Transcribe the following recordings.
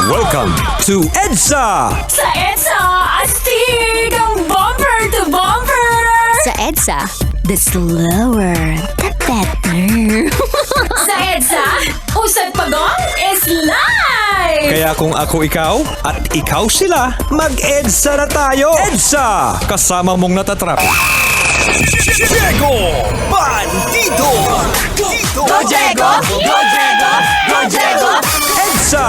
Welcome to EDSA! Sa EDSA, astig ang bumper to bumper! Sa EDSA, the slower, the better. Sa EDSA, Usad Pagong is live! Kaya kung ako ikaw at ikaw sila, mag-EDSA na tayo! EDSA! Kasama mong natatrap. Diego Bandito! Go Diego! Go Diego! Go Diego! EDSA!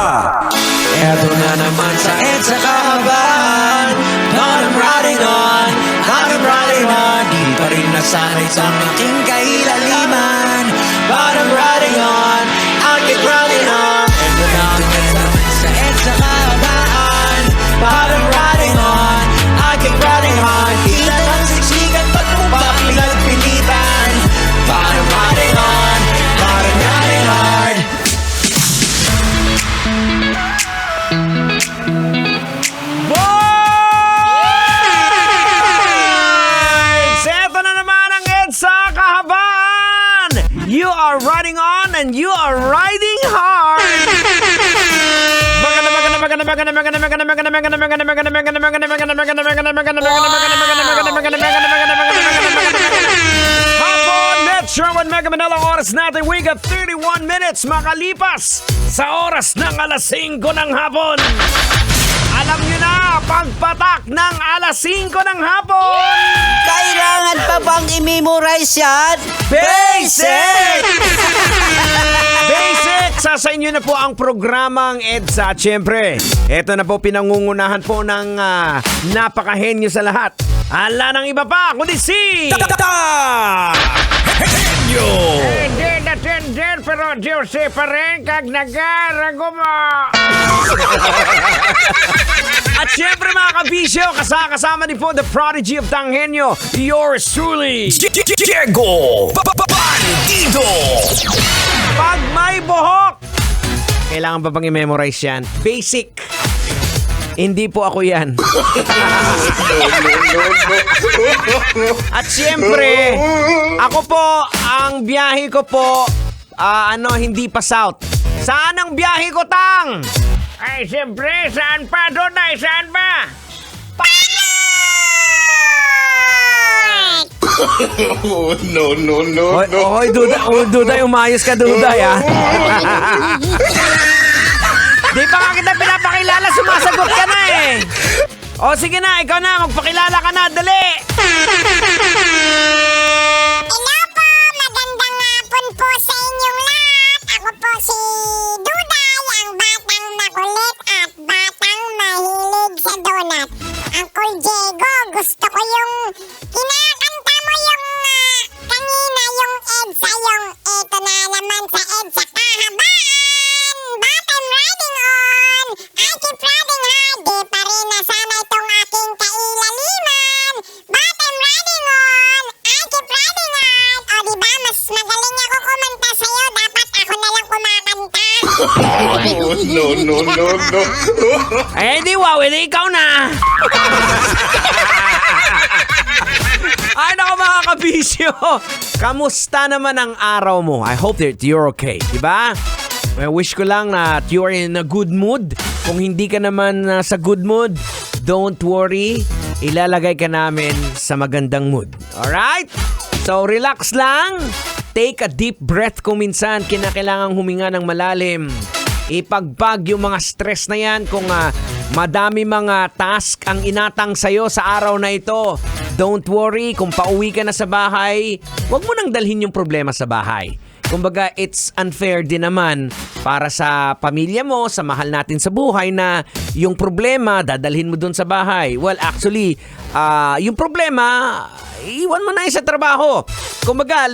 Eto na naman sa EDSA kahabahan. Now I'm riding on, I'm riding on. Di pa rin nasanay sa aking kailaliman. But I'm riding on, I'll keep riding on. Eto na naman sa EDSA kahabahan. But I'm riding on, I'll keep riding on. Tila lang siksikan pag mupapilang pilitan. But I'm riding on, but I'm riding hard. Eto na naman ang EDSA kahabahan! You are riding on and you are riding hard! Hapon, Metro and Mega Manila oras natin. We got 31 minutes makalipas sa oras ng alas 5 ng hapon. Alam nyo na, pagpatak ng alas 5 ng hapon! Kailangan pa bang i-memorize yan? Basic! Basic! Sa inyo na po ang programang EDSA. At syempre, eto na po pinangungunahan po ng napakahenyo sa lahat. Ala ng iba pa, kundi si... Henyo! Hindi natender, pero Diyos pa rin kag nagarago mo. At syempre mga kabisyo, kasama din po the prodigy of Tanghenyo, yours truly, Diego Bandito! Pag may buhok, kailangan pa bang i-memorize yan? Basic. Hindi po ako yan. At syempre, ako po, ang biyahe ko po, hindi pa south. Saan ang biyahe ko, Tang? Ay, syempre, saan pa? Doon ay, saan pa? No. Oy, Duday, umayos ka, Duday, ah. Di pa nga kita pinapakilala, sumasagot ka na eh. O sige na, ikaw na, magpakilala ka na, dali. Hello po! Magandang hapon po sa inyong lahat. Ako po si Duday, ang batang makulit at batang mahilig sa donut. Uncle Diego, gusto ko yung kinakanta mo yung kanina, yung EDSA, yung eto na naman sa EDSA kahabaan. But I'm riding on, I keep riding hard. Di pa rin nasanay tong aking kailaliman. But I'm riding on, I keep riding hard. O diba, mas magaling ako kumanta sa'yo. Dapat ako na lang kumakanta. No. Eh, di wow, hindi ikaw na. Ay, naku mga kabisyo. Kamusta naman ang araw mo? I hope that you're okay, diba? Well, wish ko lang na you are in a good mood. Kung hindi ka naman sa good mood, don't worry. Ilalagay ka namin sa magandang mood. Alright? So, relax lang. Take a deep breath kung minsan kinakailangang huminga ng malalim. Ipagpag yung mga stress na yan kung madami mga task ang inatang sa'yo sa araw na ito. Don't worry, kung pauwi ka na sa bahay, huwag mo nang dalhin yung problema sa bahay. Kumbaga, it's unfair din naman para sa pamilya mo, sa mahal natin sa buhay na yung problema, dadalhin mo dun sa bahay. Well, actually, yung problema, iwan mo na sa trabaho. Kumbaga,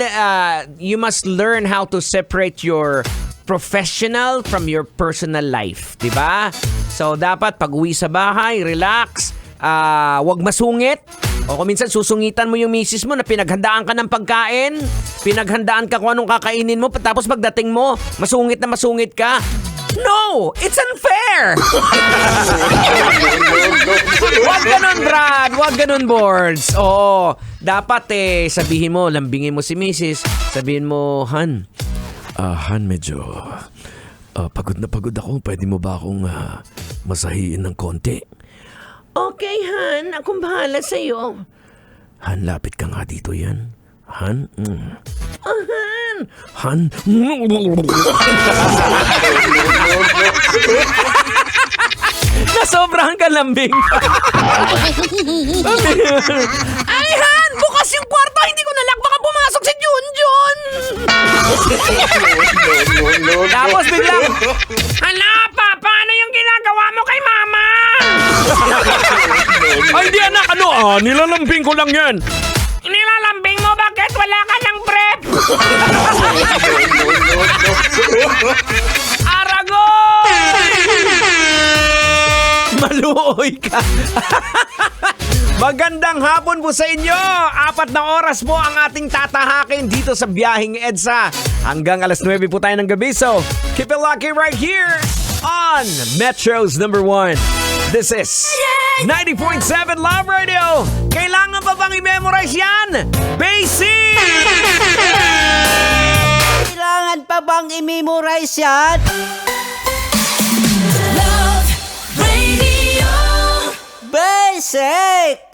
you must learn how to separate your professional from your personal life, di ba? So, dapat pag-uwi sa bahay, relax, wag masungit. O kung minsan susungitan mo yung misis mo na pinaghandaan ka ng pagkain, pinaghandaan ka kung anong kakainin mo, tapos pagdating mo, masungit na masungit ka. No! It's unfair! Wag ganun, Brad! Wag ganun, boards! Oo, dapat sabihin mo, lambingin mo si misis, sabihin mo, Han, medyo Pagod na pagod ako. Pwede mo ba akong masahiin ng konti? Okay, Han. Akong bahala sa'yo. Han, lapit ka nga dito yan. Han? Han! Han? Nasobrahan ka lambing. Ay, Han! Bukas yung kwarto! Hindi ko nalak. Baka pumasok si Junjun! Tapos biglang, hala, Papa! Ano yung ginagawa mo kay Mama? Ay, di anak! Ano? Nilalambing ko lang yan. Nilalambing mo? Bakit wala ka ng prep? Aragon! Maluoy ka. Magandang hapon po sa inyo. 4 na oras po ang ating tatahakin dito sa Biyaheng EDSA. Hanggang alas 9 po tayo ng gabi. So, keep it lucky right here on Metro's number 1. This is 90.7 Love Radio. Kailangan pa bang i-memorize yan? Basic! Kailangan pa bang i-memorize yan? Love Radio. Basic!